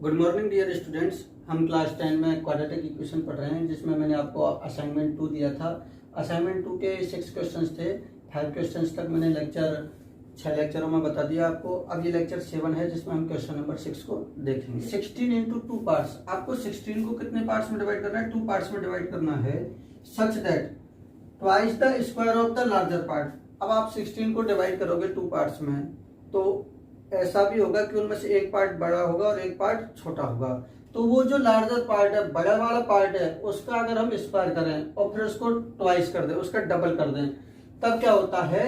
Good morning dear students. हम class 10 में quadratic equation पढ़ रहे हैं, जिसमें मैंने आपको असाइनमेंट 2 दिया था। असाइनमेंट 2 के 6 क्वेश्चंस थे। 5 क्वेश्चंस तक मैंने 6 लेक्चरों में बता दिया आपको। अब ये लेक्चर 7 है, जिसमें हम क्वेश्चन नंबर 6 को देखेंगे। 16 इंटू 2 पार्ट्स। आपको 16 को कितने पार्ट्स में डिवाइड करना है? 2 पार्ट्स में डिवाइड करना है, such that twice the square of the larger part. अब आप 16 को डिवाइड करोगे 2 पार्ट्स में, तो ऐसा भी होगा कि उनमें से एक पार्ट बड़ा होगा और एक पार्ट छोटा होगा। तो वो जो लार्जर पार्ट है, बड़ा वाला पार्ट है, उसका अगर हम स्क्वायर करें और फिर उसको ट्वाइस कर दें, उसका डबल कर दें, तब क्या होता है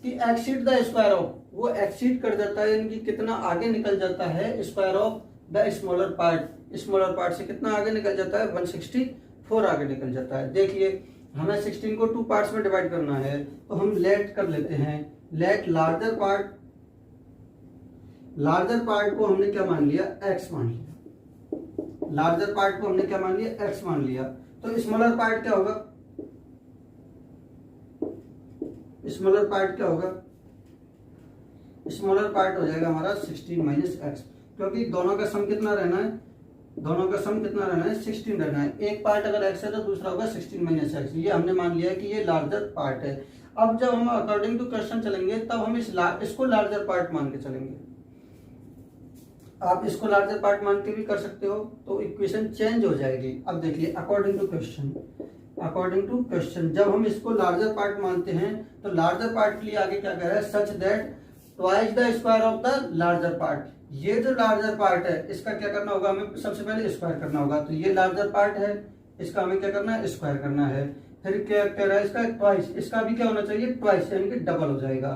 कि एक्सीड द स्क्वायर ऑफ, वो एक्सीड कर देता है, यानी कि कितना आगे निकल जाता है square of the smaller part. Smaller part से कितना आगे निकल जाता है? 164 आगे निकल जाता है। देखिए, हमें 16 को 2 पार्ट्स में डिवाइड करना है, तो हम लेट कर लेते हैं। लेट लार्जर पार्ट को हमने क्या मान लिया? x मान लिया। लार्जर पार्ट को हमने क्या मान लिया? x मान लिया। तो स्मॉलर पार्ट क्या होगा? स्मॉलर पार्ट क्या होगा? स्मॉलर पार्ट हो जाएगा हमारा 16 माइनस एक्स, क्योंकि दोनों का सम कितना रहना है? दोनों का सम कितना रहना है? 16 रहना है। एक पार्ट अगर x है तो दूसरा होगा 16 माइनस एक्स। ये हमने मान लिया है कि ये लार्जर पार्ट है। अब जब हम अकॉर्डिंग टू क्वेश्चन चलेंगे, तब हम इसको लार्जर पार्ट मान के चलेंगे। आप इसको लार्जर पार्ट मान के भी कर सकते हो, तो इक्वेशन चेंज हो जाएगी। अब देखिए, अकॉर्डिंग टू क्वेश्चन जब हम इसको लार्जर पार्ट मानते हैं, तो लार्जर पार्ट के लिए आगे क्या कह रहा है? Such that twice the square of the larger part. ये जो लार्जर पार्ट है, इसका क्या करना होगा? हमें सबसे पहले स्क्वायर करना होगा। तो ये लार्जर पार्ट है, इसका हमें क्या करना है? स्क्वायर करना है। फिर क्या कह रहा है? इसका ट्वाइस, इसका भी क्या होना चाहिए? ट्वाइस, यानी कि डबल हो जाएगा।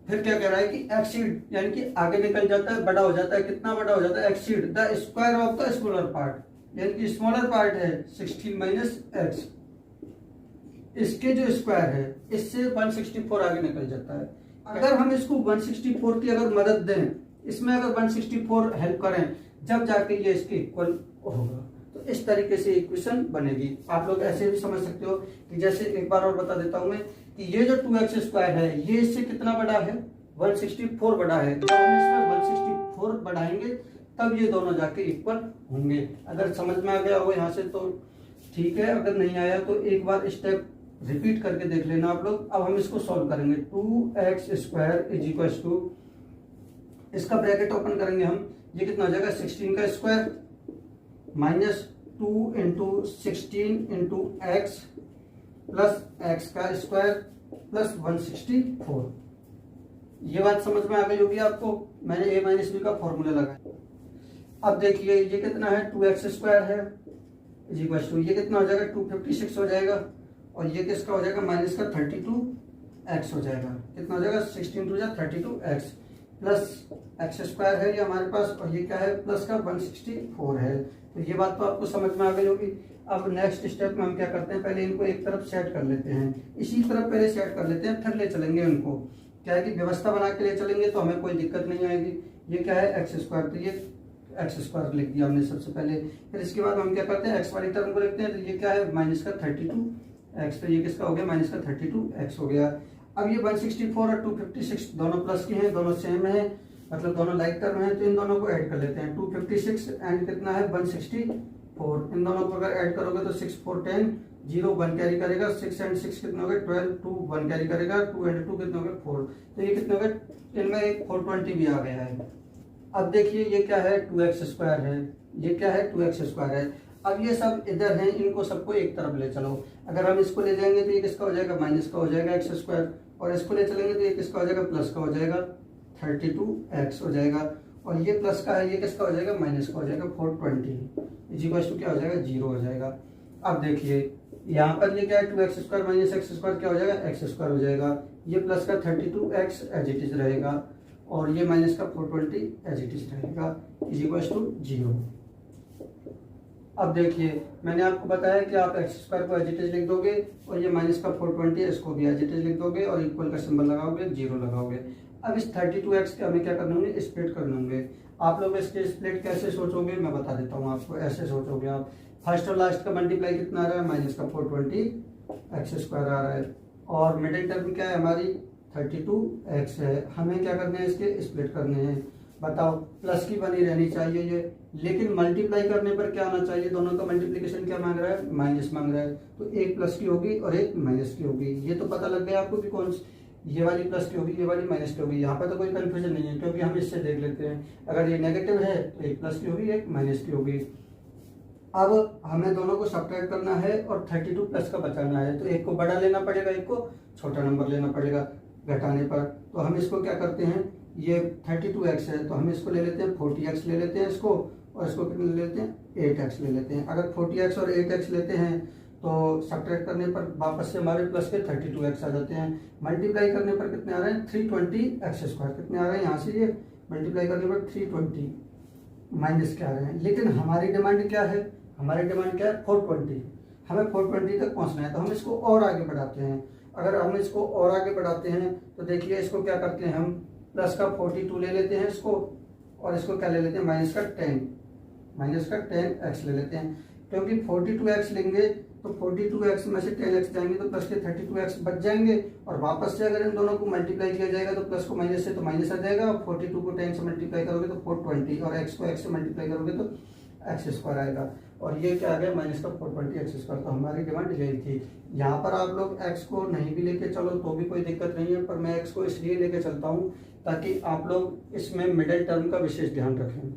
फिर क्या कह रहा है कि एक्सीड, यानी कि आगे निकल जाता है, बड़ा हो जाता है। कितना बड़ा हो जाता है? Exceed the square of the smaller part, यानी कि स्मॉलर पार्ट है 16 माइनस एक्स, इसके जो स्क्वायर है, इससे 164 आगे निकल जाता है। अगर हम इसको 164 की अगर मदद दें, इसमें अगर 164 हेल्प करें, जब जाके ये इसके इक्वल होगा। तो इस तरीके से इक्वेशन बनेगी। आप लोग ऐसे भी समझ सकते हो कि जैसे, एक बार और बता देता हूं मैं, कि ये जो 2x स्क्वायर है, ये इससे कितना बड़ा है? 164 बड़ा है। जब हम इसमें 164 बढ़ाएंगे, तब ये दोनों जाके इक्वल होंगे। अगर समझ में आ गया हो यहाँ से तो ठीक है, अगर नहीं आया तो एक बार स्टेप रिपीट करके देख लेना आप लोग। अब हम इसको सॉल्व करेंगे। 2x square is equal to, इसका ब्रैकेट ओपन करेंगे हम, ये कितना हो जाएगा? 16 का square minus 2 into 16 into x plus x का स्क्वायर प्लस 164। ये बात समझ में आ गई होगी आपको। मैंने a माइनस बी का फॉर्मूला लगाया। अब देखिए, ये कितना है? 2x स्क्वायर है इज इक्वल टू, ये कितना हो जाएगा? 256 हो जाएगा। और ये किसका हो जाएगा? माइनस का 32x हो जाएगा। कितना हो जाएगा? 16 to 32x plus x square है ये हमारे पास, और ये क्या है? प्लस का 164 है। तो ये बात तो आपको समझ में आ गई होगी। अब नेक्स्ट स्टेप में हम क्या करते हैं? पहले इनको एक तरफ सेट कर लेते हैं, इसी तरफ पहले सेट कर लेते हैं, फिर ले चलेंगे उनको। क्या है कि व्यवस्था बना के ले चलेंगे, तो हमें कोई दिक्कत नहीं आएगी। ये क्या है? एक्स स्क्वायर, तो ये एक्स स्क्वायर लिख दिया हमने सबसे पहले। फिर इसके बाद हम क्या करते हैं? एक्स वाली टर्म को लिखते हैं। तो ये क्या है? माइनस का 32x, तो ये किसका हो गया? माइनस का 32x हो गया। अब ये 164 और 256 दोनों प्लस के हैं, दोनों सेम है, मतलब दोनों लाइक टर्म है, तो इन दोनों को ऐड कर लेते हैं। 256 एंड कितना है? 164। इन दोनों को अगर ऐड करोगे तो 6 4 10, 0 1 कैरी करेगा, 6 एंड 6 कितना हो गया? 12, 2 1 कैरी करेगा, 2 एंड 2 कितना हो गया? 4। तो ये कितना हो गया? इनमें एक 420 भी आ गया है। अब देखिए, ये क्या है? 2x स्क्वायर है। ये क्या है? 2x स्क्वायर है। अब ये सब इधर हैं, इनको सबको एक तरफ ले चलो। अगर हम इसको ले जाएंगे तो ये किसका हो जाएगा? माइनस का हो जाएगा एक्स स्क्वायर, और इसको ले चलेंगे तो ये किसका हो जाएगा? प्लस का हो जाएगा, 32x हो जाएगा। और ये प्लस का है, ये किसका हो जाएगा? माइनस का हो जाएगा, 420 इज इक्वल टू क्या हो जाएगा? 0 हो जाएगा। अब देखिए, यहाँ पर ये क्या है? 2x square minus x square क्या हो जाएगा? एक्स स्क्वायर हो जाएगा। ये प्लस का 32x एज इट इज रहेगा, और ये माइनस का 420 एज इट इज रहेगा, इज इक्वल टू 0। अब देखिए, मैंने आपको बताया कि आप एक्स स्क्वायर को एज इट इज लिख दोगे, और ये माइनस का 420 इसको भी एज इट इज लिख दोगे, और इक्वल का सिंबल लगाओगे, 0 लगाओगे। अब इस 32x के हमें क्या करने होंगे? स्प्लिट करने होंगे। आप लोग इसके स्प्लिट कैसे सोचोगे मैं बता देता हूँ आपको। ऐसे सोचोगे आप, फर्स्ट और लास्ट का मल्टीप्लाई कितना आ रहा है? माइनस का 420 एक्स स्क्वायर आ रहा है, और मिडिल टर्म क्या है हमारी? 32x है। हमें क्या करने हैं? इसके स्प्लिट करने हैं। बताओ, प्लस की बनी रहनी चाहिए ये, लेकिन मल्टीप्लाई करने पर क्या आना चाहिए, दोनों का मल्टीप्लिकेशन क्या मांग रहा है, माइनस मांग रहा है, तो एक प्लस की होगी और एक माइनस की होगी। ये तो पता लग गया आपको कि कौन सी, ये वाली प्लस की होगी, ये वाली माइनस की होगी। यहाँ पर तो कोई कंफ्यूजन नहीं है, क्योंकि हम इससे देख लेते हैं, अगर ये नेगेटिव है तो एक प्लस की होगी, एक माइनस की होगी। अब हमें दोनों को सब्ट्रैक्ट करना है और 32 प्लस का बचाना है, तो एक को बड़ा लेना पड़ेगा, एक को छोटा नंबर लेना पड़ेगा घटाने पर। तो हम इसको क्या करते हैं, ये 32x है तो हम इसको ले लेते हैं 40x ले लेते हैं इसको, और इसको कितने ले लेते हैं 8x ले लेते हैं। अगर 40x और 8x लेते हैं तो सब्ट्रैक्ट करने पर वापस से हमारे प्लस के 32x आ जाते हैं। मल्टीप्लाई करने पर कितने आ रहे हैं 320x², कितने आ रहे हैं यहाँ से, ये मल्टीप्लाई करने पर 320 माइनस के आ रहे हैं। लेकिन हमारी डिमांड क्या है, हमारी डिमांड क्या है 420, हमें 420 तक पहुंचना है, तो हम इसको और आगे बढ़ाते हैं। अगर हम इसको और आगे बढ़ाते हैं तो देखिए इसको क्या करते हैं, हम प्लस का 42 ले लेते हैं इसको, और इसको क्या ले लेते हैं माइनस का 10x ले लेते हैं, क्योंकि 42x लेंगे तो 42x में से 10x जाएंगे तो प्लस के 32x बच जाएंगे, और वापस से अगर इन दोनों को मल्टीप्लाई किया जाएगा तो प्लस को माइनस से तो माइनस आ जाएगा, और 42 को 10 से मल्टीप्लाई करोगे तो 420, और x को x से मल्टीप्लाई करोगे तो x² आएगा, और ये क्या आ गया माइनस का 420x²। तो हमारी डिमांड यही थी। यहाँ पर आप लोग x को नहीं भी लेके चलो तो भी कोई दिक्कत नहीं है, पर मैं x को इसलिए लेके चलता हूँ ताकि आप लोग इसमें मिडिल टर्म का विशेष ध्यान रखें,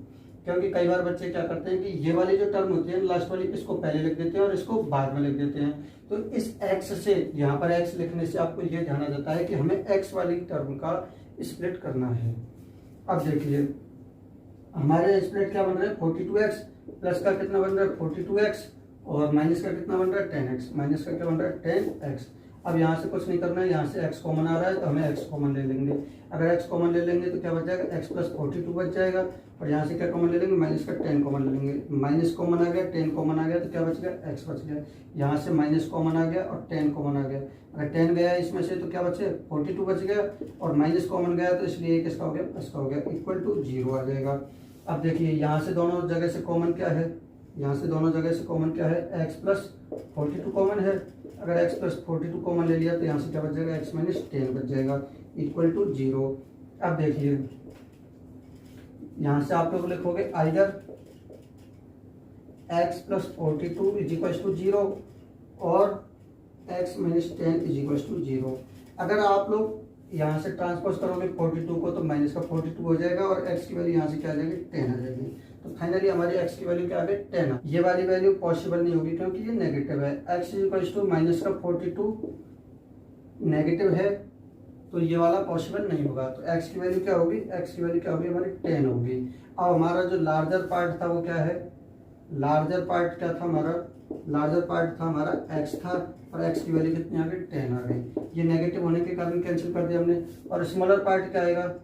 क्योंकि कई बार बच्चे क्या करते हैं कि ये वाली जो टर्म होती है लास्ट वाली, इसको पहले लिख देते हैं और इसको बाद में लिख देते हैं। तो इस x से, यहाँ पर x लिखने से आपको ये ध्यान आ जाता है कि हमें x वाली टर्म का स्प्लिट करना है। अब देखिए हमारे स्प्लिट क्या बन रहा है 42x, प्लस का कितना बन रहा है 42x, और माइनस का कितना बन रहा है 10x, माइनस का क्या बन रहा है 10x। अब यहाँ से कुछ नहीं करना है, यहाँ से x कॉमन आ रहा है तो हमें x कॉमन ले लेंगे। अगर x कॉमन ले लेंगे तो क्या बच जाएगा x प्लस 42 बच जाएगा, और यहाँ से क्या कॉमन ले लेंगे माइनस का 10 कॉमन ले लेंगे। माइनस कॉमन आ गया, 10 कॉमन आ गया तो क्या बच गया x बच गया। यहाँ से माइनस कॉमन आ गया और 10 कॉमन आ गया, अगर 10 गया इसमें से तो क्या बचे 42 बच गया, और माइनस कॉमन गया तो इसलिए किसका हो गया प्लस का हो गया, इक्वल टू 0 आ जाएगा। अब देखिए यहाँ से दोनों जगह से कॉमन क्या है, यहाँ से दोनों जगह से कॉमन क्या है x प्लस 42 कॉमन है। अगर x प्लस 42 कॉमन ले लिया तो यहाँ से क्या बच जाएगा x माइनस 10 बच जाएगा, इक्वल टू 0। अब देखिए यहाँ से आप लोग लिखोगे either x plus 42 is equal to 0 और x minus 10 is equal to 0। अगर आप लोग यहाँ से ट्रांसपोज करोगे 42 को तो माइनस का 42 हो जाएगा, और x की वैल्यू यहाँ से क्या आ जाएगी 10 आ जाएगी। तो फाइनली हमारी x की वैल्यू क्या आ गई 10। ये वाली वैल्यू पॉसिबल नहीं होगी क्योंकि ये नेगेटिव है। x is equal to minus का 42 नेगेटिव है तो ये वाला पॉसिबल नहीं होगा। तो x की वैल्यू क्या होगी, x की वैल्यू क्या होगी हमारी 10 होगी। अब हमारा जो लार्जर पार्ट था वो क्या है, लार्जर पार्ट क्या था हमारा, लार्जर पार्ट था हमारा x था, और x की वैल्यू कितनी आ गई 10 आ गई। ये नेगेटिव होने के कारण कैंसिल कर दिया हमने। और स्मॉलर पार्ट क्या आएगा,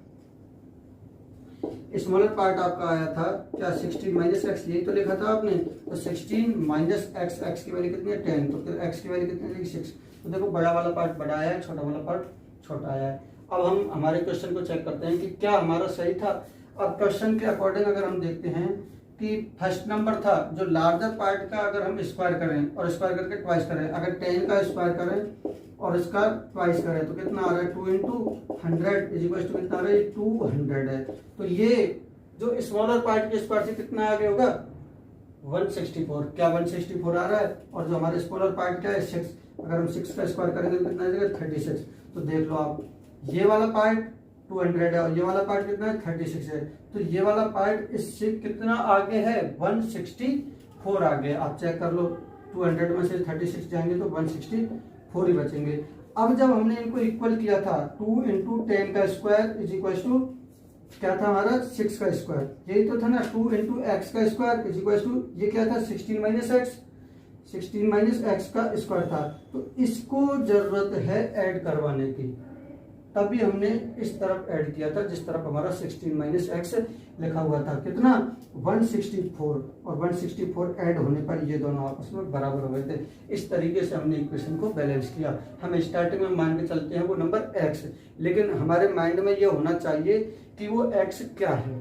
स्मॉलर पार्ट आपका आया था क्या 16 माइनस एक्स, यही तो लिखा था आपने, तो 16 माइनस एक्स, एक्स की वैल्यू कितनी है 10, तो फिर एक्स की वैल्यू कितनी है 6। तो देखो बड़ा वाला पार्ट बड़ा आया है, छोटा वाला पार्ट छोटा आया है। अब हम हमारे क्वेश्चन को चेक करते हैं कि क्या हमारा सही था। अब क्वेश्चन के अकॉर्डिंग अगर हम देखते हैं कि फर्स्ट नंबर था जो लार्जर पार्ट का अगर हम स्क्वायर करें और स्क्वायर करके ट्वाइस करें, अगर 10 का स्क्वायर करें और इसका ट्वाइस करें तो कितना आ रहा है 2 इंटू 100 इज इक्वल टू कितना आ रहा है 200 है। तो ये जो स्मॉलर पार्ट के स्क्वायर से कितना आगे होगा 164, क्या 164 आ रहा है, और जो हमारे स्मॉलर पार्ट क्या है 6, अगर हम 6 का स्क्वायर करेंगे तो कितना आ जाएगा 36। तो देख लो आप ये वाला पार्ट 200 है और ये वाला पार्ट कितना है 36 है, तो ये वाला पार्ट इससे कितना आगे है 164 आगे। आप चेक कर लो 200 में से 36 जाएंगे तो 164 ही बचेंगे। अब जब हमने इनको इक्वल किया था 2 इंटू 10 का स्क्वायर इज इक्वल टू क्या था हमारा 6 का स्क्वायर, यही तो था ना 2 इंटू एक्स का स्क्वायर इज इक्वल टू ये क्या था 16 माइनस एक्स, 16 माइनस एक्स का स्क्वायर था। तो इसको जरूरत है ऐड करवाने की, तभी हमने इस तरफ ऐड किया था जिस तरफ हमारा 16 माइनस एक्स लिखा हुआ था, कितना 164, और 164 ऐड होने पर ये दोनों आपस में बराबर हो गए थे। इस तरीके से हमने इक्वेशन को बैलेंस किया। हम स्टार्टिंग में मान के चलते हैं वो नंबर x, लेकिन हमारे माइंड में ये होना चाहिए कि वो x क्या है।